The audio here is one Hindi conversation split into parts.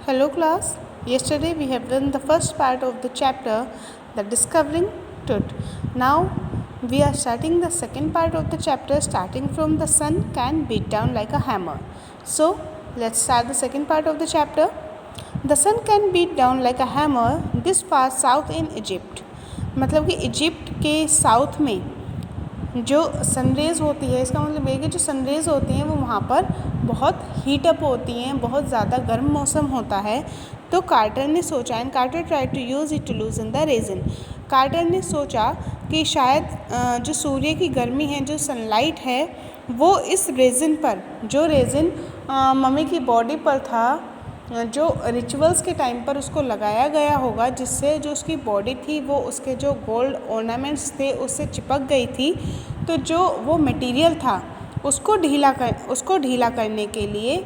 Hello class. Yesterday we have done the first part of the chapter, the discovering truth. Now we are starting the second part of the chapter, starting from the sun can beat down like a hammer. So let's start the second part of the chapter. The sun can beat down like a hammer this far south in Egypt. मतलब कि इजिप्ट के साउथ में जो सनरेज़ होती है, इसका मतलब ये कि जो सनरेज़ होती हैं वो वहाँ पर बहुत हीटअप होती हैं, बहुत ज़्यादा गर्म मौसम होता है। तो कार्टर ने सोचा, and Carter try to use it to loosen the resin. Carter ने सोचा कि शायद जो सूर्य की गर्मी है, जो सनलाइट है, वो इस रेजिन पर, जो रेजिन मम्मी की बॉडी पर था, जो रिचुअल्स के टाइम पर उसको लगाया गया होगा, जिससे जो उसकी बॉडी थी वो उसके जो गोल्ड ऑर्नामेंट्स थे उससे चिपक गई थी। तो जो वो मटेरियल था उसको ढीला करने के लिए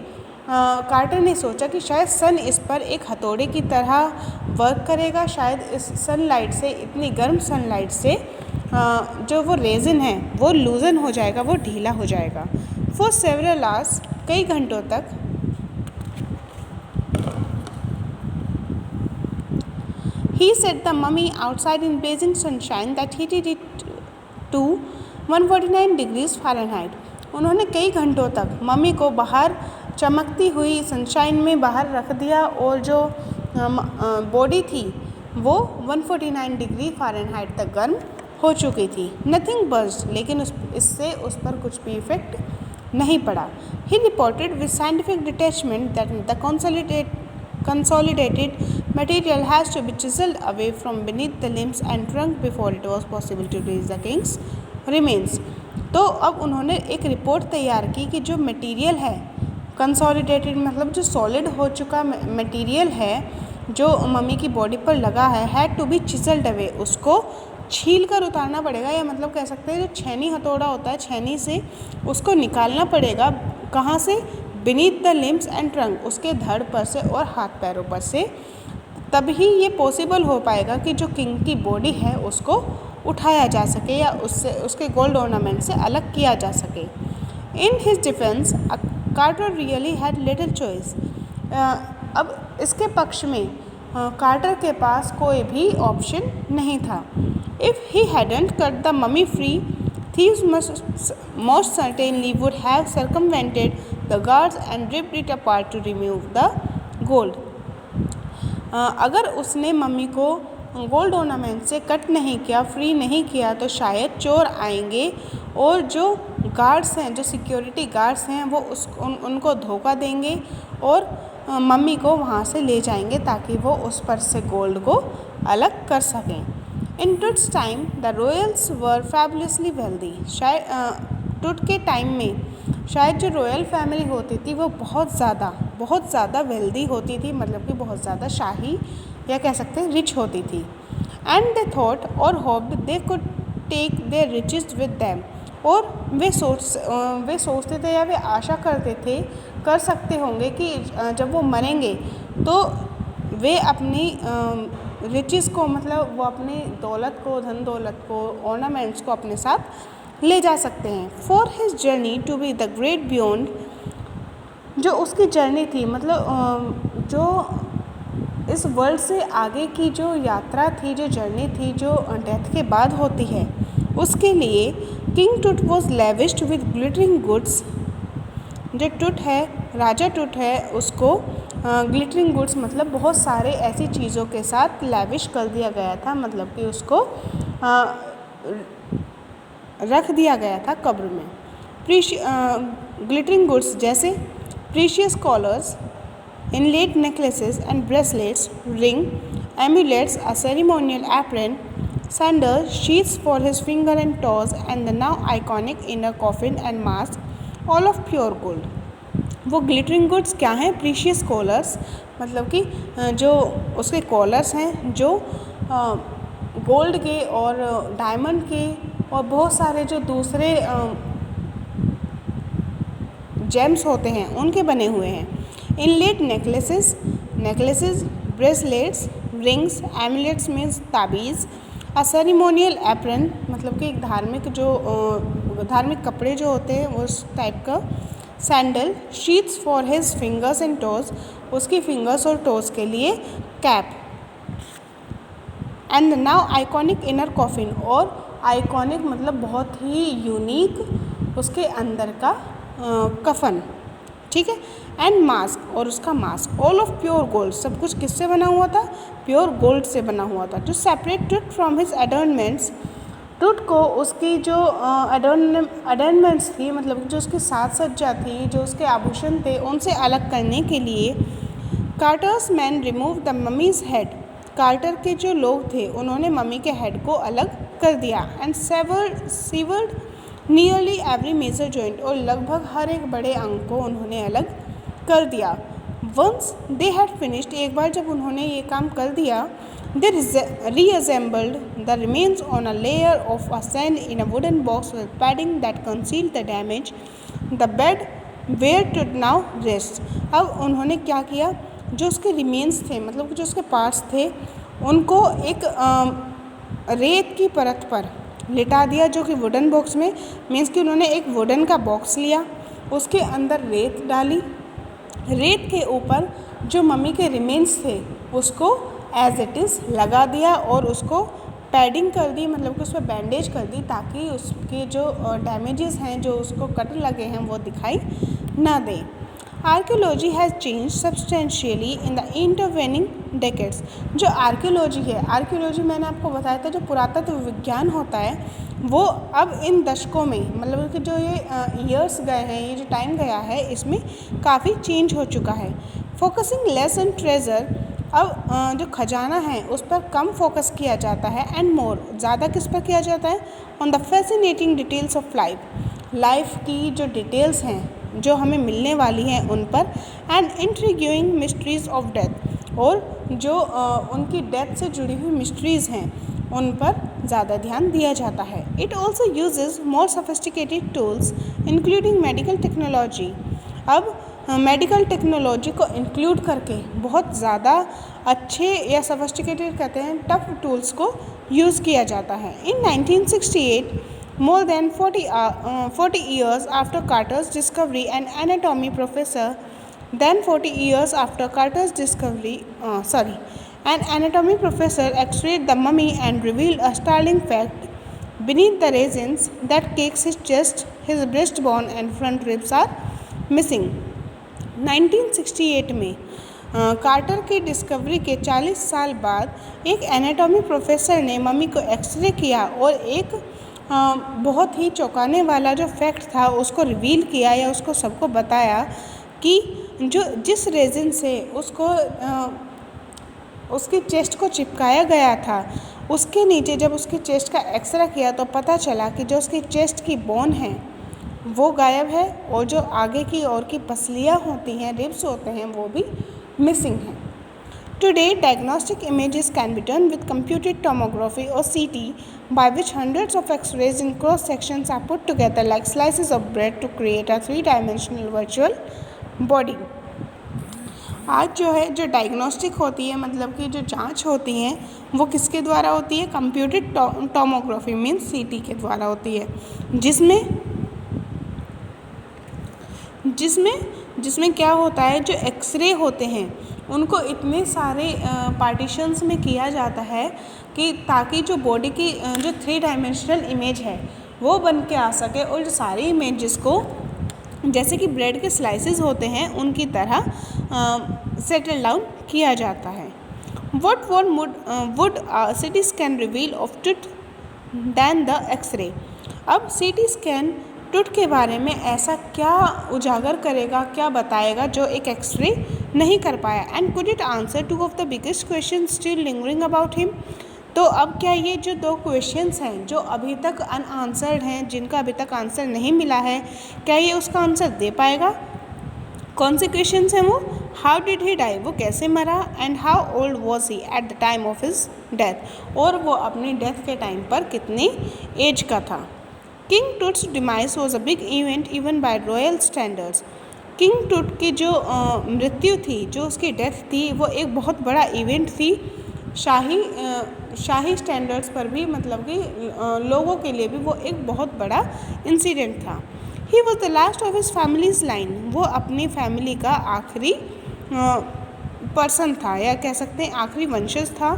कार्टर ने सोचा कि शायद सन इस पर एक हथौड़े की तरह वर्क करेगा। शायद इस सनलाइट से, इतनी गर्म सनलाइट से जो वो रेजिन है वो लूजन हो जाएगा, वो ढीला हो जाएगा। फॉर सेवरल आवर्स, कई घंटों तक, he set the mummy outside in blazing sunshine that heated it to 149 degrees Fahrenheit. उन्होंने कई घंटों तक मम्मी को बाहर चमकती हुई सनशाइन में बाहर रख दिया और जो बॉडी थी वो 149 डिग्री फ़ारेनहाइट तक गर्म हो चुकी थी। नथिंग बर्स्ट, लेकिन इससे उस पर कुछ भी इफेक्ट नहीं पड़ा। He reported with scientific detachment that the consolidated material has to be chiseled away from beneath the limbs and trunk before it was possible to reach the king's remains. तो अब उन्होंने एक रिपोर्ट तैयार की कि जो मटेरियल है कंसोलिडेटेड, मतलब जो सॉलिड हो चुका मटेरियल है जो मम्मी की बॉडी पर लगा है, हैड टू बी चिसल्ड अवे, उसको छील कर उतारना पड़ेगा, या मतलब कह सकते हैं जो छेनी हथौड़ा होता है, छेनी से उसको निकालना पड़ेगा। कहाँ से? Beneath the limbs and trunk, उसके धड़ पर से और हाथ पैरों पर से। तभी ये पॉसिबल हो पाएगा कि जो किंग की बॉडी है उसको उठाया जा सके या उससे उसके गोल्ड ऑर्नामेंट से अलग किया जा सके। In his defence Carter really had little choice. अब इसके पक्ष में कार्टर के पास कोई भी ऑप्शन नहीं था। If he hadn't cut the mummy free, thieves most certainly would have circumvented the guards and ripped it apart to remove the gold. अगर उसने मम्मी को गोल्ड ऑर्नामेंट से कट नहीं किया, फ्री नहीं किया, तो शायद चोर आएंगे और जो गार्ड्स हैं, जो सिक्योरिटी गार्ड्स हैं, वो उनको धोखा देंगे और मम्मी को वहाँ से ले जाएंगे ताकि वो उस पर से गोल्ड को अलग कर सकें। In Tut's time the royals were fabulously wealthy. शायद टूट के टाइम में शायद जो रॉयल फैमिली होती थी वो बहुत ज़्यादा वेल्दी होती थी, मतलब कि बहुत ज़्यादा शाही या कह सकते हैं रिच होती थी। एंड दे थॉट और hoped they could take their riches with them, और वे सोचते थे या वे आशा करते थे, कर सकते होंगे कि जब वो मरेंगे तो वे अपनी रिचेस को, मतलब वो अपनी दौलत को, धन दौलत को, ऑर्नामेंट्स को अपने साथ ले जा सकते हैं। For his journey to be the great beyond, जो उसकी जर्नी थी, मतलब जो इस वर्ल्ड से आगे की जो यात्रा थी, जो जर्नी थी, जो डेथ के बाद होती है, उसके लिए किंग टूट वॉज लेविश्ड विद ग्लिटरिंग गुड्स। जो टूट है, राजा टूट है, उसको ग्लिटरिंग गुड्स मतलब बहुत सारे ऐसी चीज़ों के साथ लैविश कर दिया गया था, मतलब कि उसको रख दिया गया था कब्र में। ग्लिटरिंग गुड्स जैसे precious collars, inlaid necklaces and bracelets, ring, amulets, a ceremonial apron, sandal, sheets for his finger and toes, and the now iconic inner coffin and mask, all of pure gold. वो ग्लिटरिंग गुड्स क्या हैं? प्रीशियस कॉलर्स, मतलब कि जो उसके कॉलर्स हैं जो गोल्ड के और डायमंड के और बहुत सारे जो दूसरे जेम्स होते हैं उनके बने हुए हैं। Inlaid necklaces, bracelets, rings, amulets means ताबीज़, अ सेरेमोनियल एप्रन, मतलब कि एक धार्मिक कपड़े जो होते हैं उस टाइप का, sandal, sheets for his fingers and toes, उसकी फिंगर्स और टोज के लिए cap, and now iconic inner coffin, और आइकॉनिक मतलब बहुत ही यूनिक उसके अंदर का कफन, ठीक है, एंड मास्क, और उसका mask, all of pure gold, सब कुछ किससे बना हुआ था, प्योर गोल्ड से बना हुआ था। To separate Tut from his adornments, Tut को उसकी जो एडर्नमेंट्स थी, मतलब जो उसकी साज सज्जा थी, जो उसके आभूषण थे, उनसे अलग करने के लिए Carter's man remove the mummy's head, Carter के जो लोग थे उन्होंने मम्मी के हेड को अलग कर दिया, and severed nearly every major joint, और लगभग हर एक बड़े अंग को उन्होंने अलग कर दिया। वंस दे हैड फिनिश्ड, एक बार जब उन्होंने ये काम कर दिया, they reassembled the remains on a layer of sand in a wooden box with padding that concealed the damage. The bed where to now rest. अब उन्होंने क्या किया, जो उसके रिमेन्स थे, मतलब जो उसके पार्ट्स थे, उनको एक रेत की परत पर लिटा दिया, जो कि वुडन बॉक्स में, मीन्स कि उन्होंने एक वुडन का बॉक्स लिया, उसके अंदर रेत डाली, रेत के ऊपर जो मम्मी के रिमेन्स थे उसको एज इट इज़ लगा दिया, और उसको पैडिंग कर दी, मतलब कि उस पर बैंडेज कर दी, ताकि उसके जो डैमेजेस हैं, जो उसको कट लगे हैं, वो दिखाई ना दें। Archaeology has change substantially in the intervening decades. जो आर्कियोलॉजी है, आर्कियोलॉजी मैंने आपको बताया था, जो पुरातत्व विज्ञान होता है, वो अब इन दशकों में, मतलब कि जो ये ईयर्स गए हैं, ये जो टाइम गया है, इसमें काफ़ी चेंज हो चुका है। फोकसिंग लेस ऑन ट्रेजर, अब जो खजाना है उस पर कम फोकस किया जाता है, एंड मोर, ज़्यादा किस पर किया जाता है, on the fascinating details of life की जो डिटेल्स हैं जो हमें मिलने वाली हैं उन पर, एंड इंट्रिग्यूइंग मिस्ट्रीज ऑफ डेथ, और जो उनकी डेथ से जुड़ी हुई मिस्ट्रीज़ हैं उन पर ज़्यादा ध्यान दिया जाता है। It also uses more sophisticated tools including medical technology, अब मेडिकल टेक्नोलॉजी को इंक्लूड करके बहुत ज़्यादा अच्छे या सोफिस्टिकेटेड कहते हैं टफ टूल्स को यूज़ किया जाता है। इन 1968, more than 40 years after Carter's discovery, an anatomy professor, then 40 years after Carter's discovery, an anatomy professor x-rayed the mummy and revealed a startling fact. Beneath the resins that cakes his chest, his breastbone and front ribs are missing. 1968 में कार्टर की डिस्कवरी के 40 साल बाद एक एनाटॉमी प्रोफेसर ने मम्मी को एक्सरे किया और एक बहुत ही चौंकाने वाला जो फैक्ट था उसको रिवील किया, या उसको सबको बताया कि जो जिस रेजिन से उसको उसकी चेस्ट को चिपकाया गया था, उसके नीचे जब उसकी चेस्ट का एक्सरे किया तो पता चला कि जो उसकी चेस्ट की बोन है वो गायब है, और जो आगे की ओर की पसलियाँ होती हैं, रिब्स होते हैं, वो भी मिसिंग हैं। Today, diagnostic images can be done with computed tomography or CT, by which hundreds of X-rays in cross sections are put together like slices of bread to create a three-dimensional virtual body. आज जो है जो डायग्नोस्टिक होती है, मतलब कि जो जांच होती हैं, वो किसके द्वारा होती है, कंप्यूटेड टोमोग्राफी मीन्स CT के द्वारा होती है, जिसमें क्या होता है, जो एक्सरे होते हैं उनको इतने सारे पार्टीशंस में किया जाता है कि ताकि जो बॉडी की जो 3 डायमेंशनल इमेज है वो बन के आ सके, और जो सारी इमेजेस को जैसे कि ब्रेड के स्लाइसेस होते हैं उनकी तरह सेटल डाउन किया जाता है। What would CT scan reveal of tooth than the X-ray? अब CT स्कैन टूथ के बारे में ऐसा क्या उजागर करेगा, क्या बताएगा जो एक एक्सरे नहीं कर पाया। And could it answer 2 of the biggest question still lingering about him. तो अब क्या ये जो 2 क्वेश्चंस हैं जो अभी तक अनआंसर्ड हैं, जिनका अभी तक आंसर नहीं मिला है, क्या ये उसका आंसर दे पाएगा। कौन से क्वेश्चंस हैं वो, हाउ डिड ही डाई, वो कैसे मरा, and how old was he at the time of his death, और वो अपनी डेथ के टाइम पर कितनी एज का था। King Toots demise was a big event even bye royal standards. King टूट की जो मृत्यु थी, जो उसकी डेथ थी, वो एक बहुत बड़ा इवेंट थी, शाही स्टैंडर्ड्स पर भी, मतलब कि लोगों के लिए भी वो एक बहुत बड़ा इंसिडेंट था। He was the last of his families line, वो अपनी फैमिली का आखिरी पर्सन था या कह सकते हैं आखिरी वंशज था।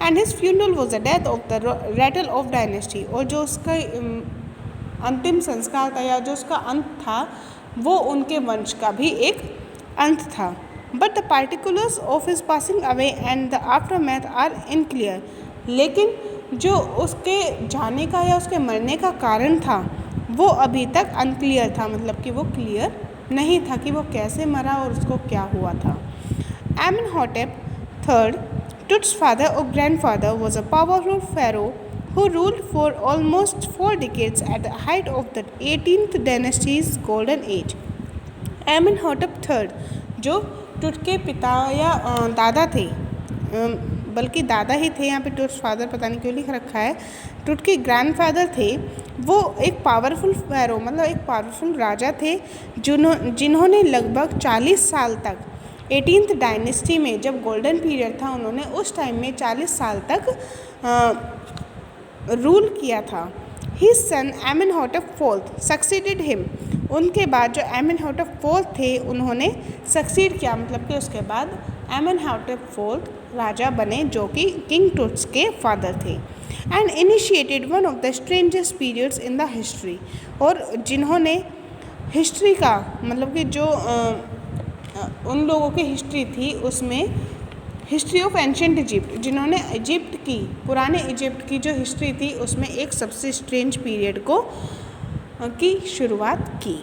And his funeral was the death of the rattle of dynasty, और जो उसका अंतिम संस्कार था या जो उसका अंत था वो उनके वंश का भी एक अंत था। But the particulars of his passing away and the aftermath are unclear, लेकिन जो उसके जाने का या उसके मरने का कारण था वो अभी तक अनक्लियर था, मतलब कि वो क्लियर नहीं था कि वो कैसे मरा और उसको क्या हुआ था। Amenhotep III, Tut's father or grandfather, was a powerful pharaoh who ruled for almost 4 decades at the height of the 18th dynasty's golden age. Amenhotep III, जो टुट के पिता या दादा थे, बल्कि दादा ही थे, यहाँ पे टुट्स फादर पता नहीं क्यों लिख रखा है, टुट के ग्रैंडफादर थे, वो एक पावरफुल फेरो मतलब एक पावरफुल राजा थे जिन्होंने लगभग 40 साल तक 18th डायनेस्टी में जब गोल्डन पीरियड था उन्होंने उस टाइम में 40 साल तक रूल किया था। His son Amenhotep IV succeeded him, उनके बाद जो एमेनहोटेप IV थे उन्होंने सक्सीड किया, मतलब कि उसके बाद एमेनहोटेप IV राजा बने जो कि किंग टुट्स के फादर थे। And initiated one of the strangest periods in the history, और जिन्होंने हिस्ट्री का मतलब कि जो उन लोगों की हिस्ट्री थी उसमें हिस्ट्री ऑफ एंशेंट इजिप्ट, जिन्होंने इजिप्ट की पुराने इजिप्ट की जो हिस्ट्री थी उसमें एक सबसे स्ट्रेंज पीरियड को की शुरुआत की।